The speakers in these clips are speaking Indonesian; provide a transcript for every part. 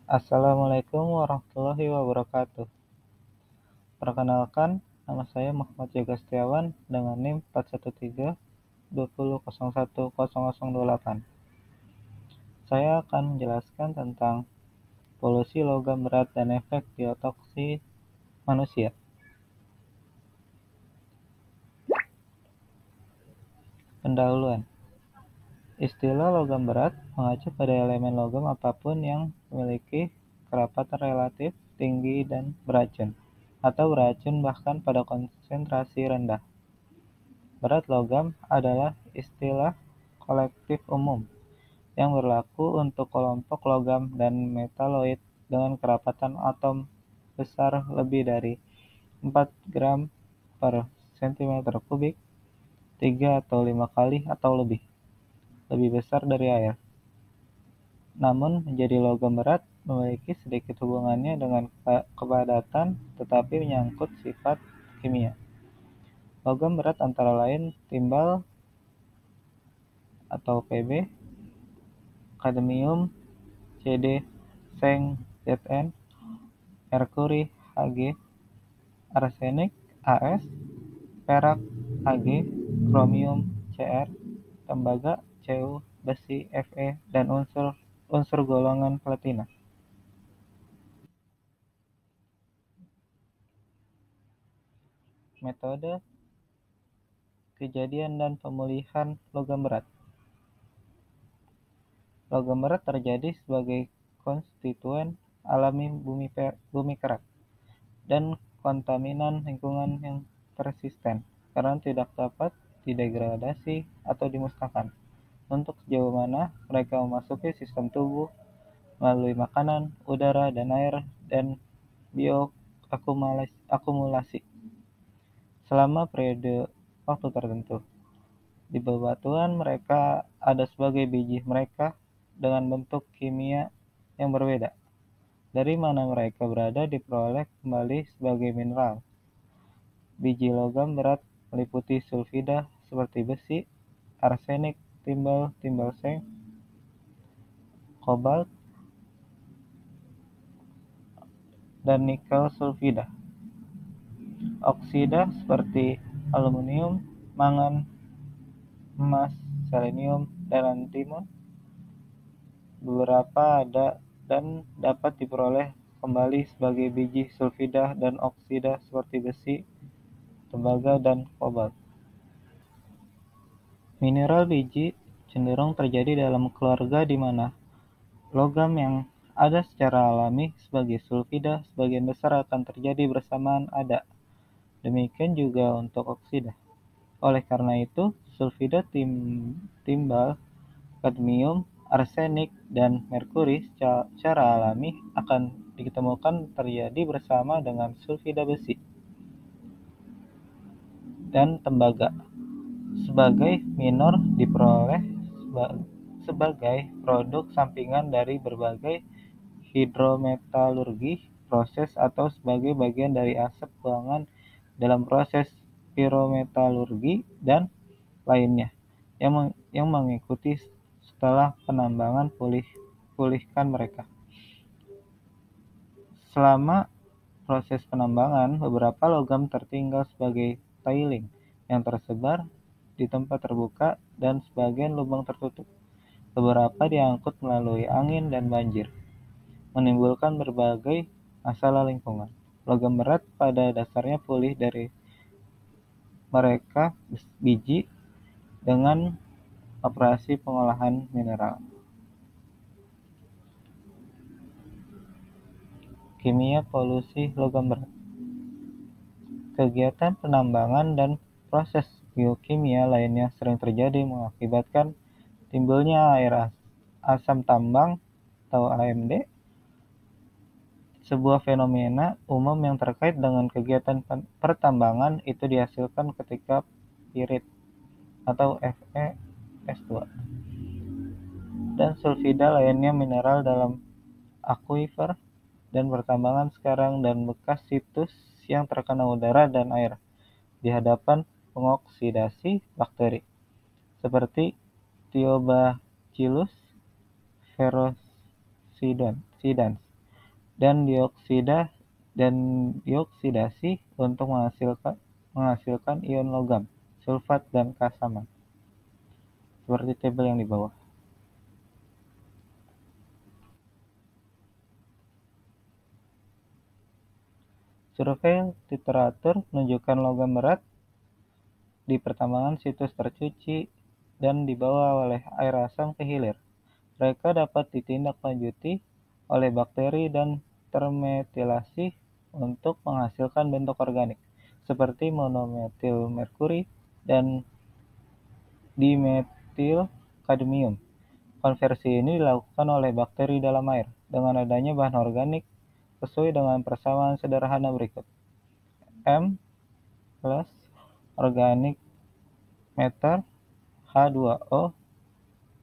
Assalamualaikum warahmatullahi wabarakatuh. Perkenalkan, nama saya Muhammad Yoga Setiawan dengan NIM 413 20010028. Saya akan menjelaskan tentang polusi logam berat dan efek biotoksi manusia. Pendahuluan. Istilah logam berat mengacu pada elemen logam apapun yang memiliki kerapatan relatif tinggi dan beracun, atau beracun bahkan pada konsentrasi rendah. Berat logam adalah istilah kolektif umum yang berlaku untuk kelompok logam dan metaloid dengan kerapatan atom besar lebih dari 4 gram per cm kubik, 3 atau 5 kali atau lebih besar dari air. Namun, menjadi logam berat memiliki sedikit hubungannya dengan kepadatan, tetapi menyangkut sifat kimia. Logam berat antara lain timbal atau Pb, kadmium, Cd, seng, Zn, merkuri, Hg, arsenik, As, perak, Ag, kromium, Cr, tembaga, Cu, besi, Fe, dan unsur golongan platina. Metode kejadian dan pemulihan logam berat. Logam berat terjadi sebagai konstituen alami bumi kerak dan kontaminan lingkungan yang persisten karena tidak dapat didegradasi atau dimusnahkan. Untuk sejauh mana mereka memasuki sistem tubuh melalui makanan, udara, dan air, dan bioakumulasi selama periode waktu tertentu. Di bebatuan mereka ada sebagai biji mereka dengan bentuk kimia yang berbeda. Dari mana mereka berada diperoleh kembali sebagai mineral. Biji logam berat meliputi sulfida seperti besi, arsenik, timbal seng, kobalt, dan nikel sulfida. Oksida seperti aluminium, mangan, emas, selenium, dan antimon. Beberapa ada dan dapat diperoleh kembali sebagai biji sulfida dan oksida seperti besi, tembaga, dan kobalt. Mineral biji cenderung terjadi dalam keluarga di mana logam yang ada secara alami sebagai sulfida sebagian besar akan terjadi bersamaan ada. Demikian juga untuk oksida. Oleh karena itu, sulfida timbal, kadmium, arsenik, dan merkuri secara alami akan ditemukan terjadi bersama dengan sulfida besi dan tembaga. Sebagai minor diperoleh sebagai produk sampingan dari berbagai hidrometalurgi proses atau sebagai bagian dari asap buangan dalam proses pirometalurgi dan lainnya yang mengikuti setelah penambangan pulihkan mereka. Selama proses penambangan, beberapa logam tertinggal sebagai tiling yang tersebar di tempat terbuka dan sebagian lubang tertutup. Beberapa diangkut melalui angin dan banjir, menimbulkan berbagai masalah lingkungan. Logam berat pada dasarnya pulih dari mereka biji dengan operasi pengolahan mineral. Kimia polusi logam berat. Kegiatan penambangan dan proses biokimia lainnya sering terjadi mengakibatkan timbulnya air asam tambang atau AMD, sebuah fenomena umum yang terkait dengan kegiatan pertambangan itu dihasilkan ketika pirit atau FeS2 dan sulfida lainnya mineral dalam akuifer dan pertambangan sekarang dan bekas situs yang terkena udara dan air di hadapan pengoksidasi bakteri seperti Thiobacillus ferrosidans dan dioksidasi untuk menghasilkan ion logam, sulfat dan kasaman, seperti tabel yang di bawah. Survei literatur menunjukkan logam berat di pertambangan situs tercuci dan dibawa oleh air asam ke hilir. Mereka dapat ditindaklanjuti oleh bakteri dan termetilasi untuk menghasilkan bentuk organik, seperti monometil merkuri dan dimetil kadmium. Konversi ini dilakukan oleh bakteri dalam air dengan adanya bahan organik sesuai dengan persamaan sederhana berikut. M plus organik matter H2O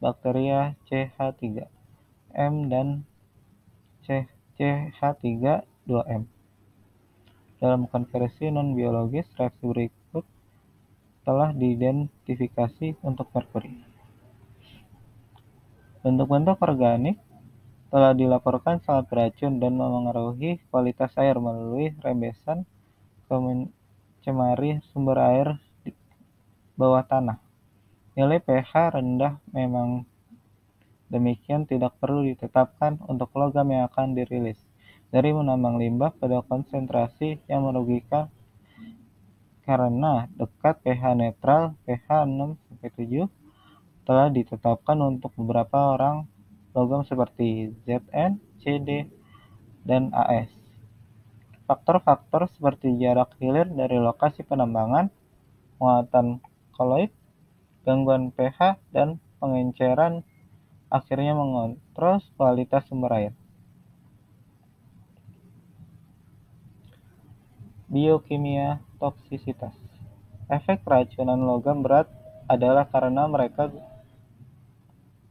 bakteria CH3 M dan CH3 2M. Dalam konversi non-biologis, reaksi berikut telah diidentifikasi untuk merkuri. Bentuk-bentuk organik telah dilaporkan sangat beracun dan memengaruhi kualitas air melalui rembesan mencemari sumber air di bawah tanah. Nilai pH rendah memang demikian tidak perlu ditetapkan untuk logam yang akan dirilis. Dari menambang limbah pada konsentrasi yang merugikan karena dekat pH netral pH 6-7 telah ditetapkan untuk beberapa orang logam seperti Zn, Cd, dan As. Faktor-faktor seperti jarak hilir dari lokasi penambangan, muatan koloid, gangguan pH, dan pengenceran akhirnya mengontrol kualitas sumber air. Biokimia toksisitas. Efek keracunan logam berat adalah karena mereka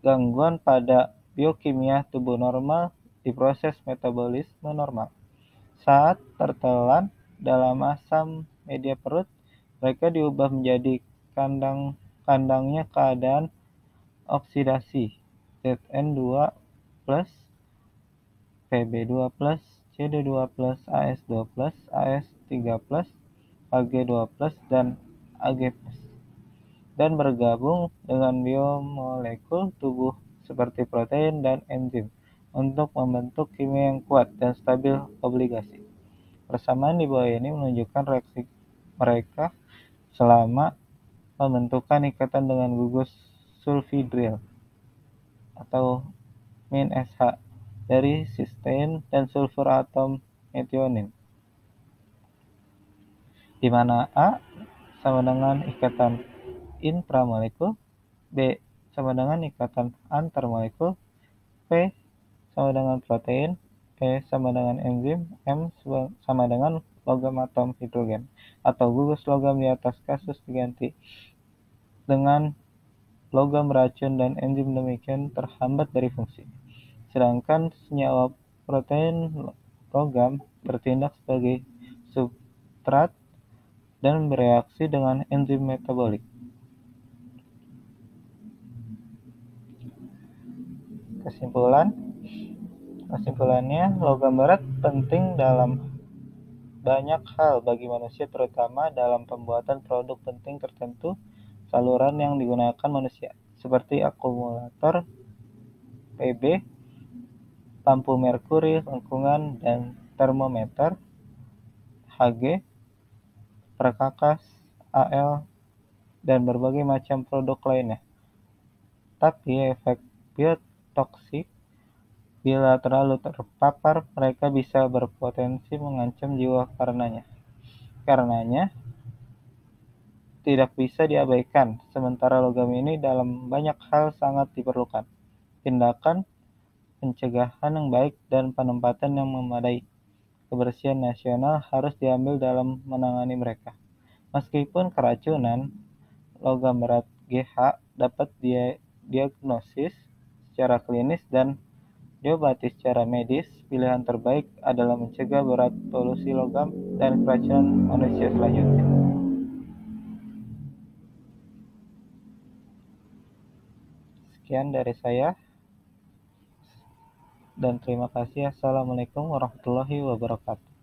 gangguan pada biokimia tubuh normal di proses metabolisme normal. Saat tertelan dalam asam media perut, mereka diubah menjadi kandangnya keadaan oksidasi Zn2+, Pb2+, Cd2+, As2+, As3+, Ag2+, dan Ag+, dan bergabung dengan biomolekul tubuh seperti protein dan enzim untuk membentuk kimia yang kuat dan stabil obligasi. Persamaan di bawah ini menunjukkan reaksi mereka selama pembentukan ikatan dengan gugus sulfidril atau -SH dari sistein dan sulfur atom metionin, di mana A sama dengan ikatan intramolekul, B sama dengan ikatan antarmolekul, P sama dengan protein, E sama dengan enzim, M sama dengan logam atom hidrogen atau gugus logam di atas kasus diganti dengan logam beracun dan enzim demikian terhambat dari fungsi. Sedangkan senyawa protein logam bertindak sebagai substrat dan bereaksi dengan enzim metabolik. Kesimpulannya, logam berat penting dalam banyak hal bagi manusia, terutama dalam pembuatan produk penting tertentu saluran yang digunakan manusia, seperti akumulator, Pb, lampu merkuri lengkungan dan termometer, Hg, perkakas, Al, dan berbagai macam produk lainnya. Tapi efek biotoksik bila terlalu terpapar, mereka bisa berpotensi mengancam jiwa karenanya tidak bisa diabaikan. Sementara logam ini dalam banyak hal sangat diperlukan tindakan pencegahan yang baik dan penempatan yang memadai. Kebersihan nasional harus diambil dalam menangani mereka. Meskipun keracunan logam berat GH dapat diagnosis secara klinis dan diobati secara medis, pilihan terbaik adalah mencegah berat polusi logam dan keracunan manusia selanjutnya. Sekian dari saya. dan terima kasih. Assalamualaikum warahmatullahi wabarakatuh.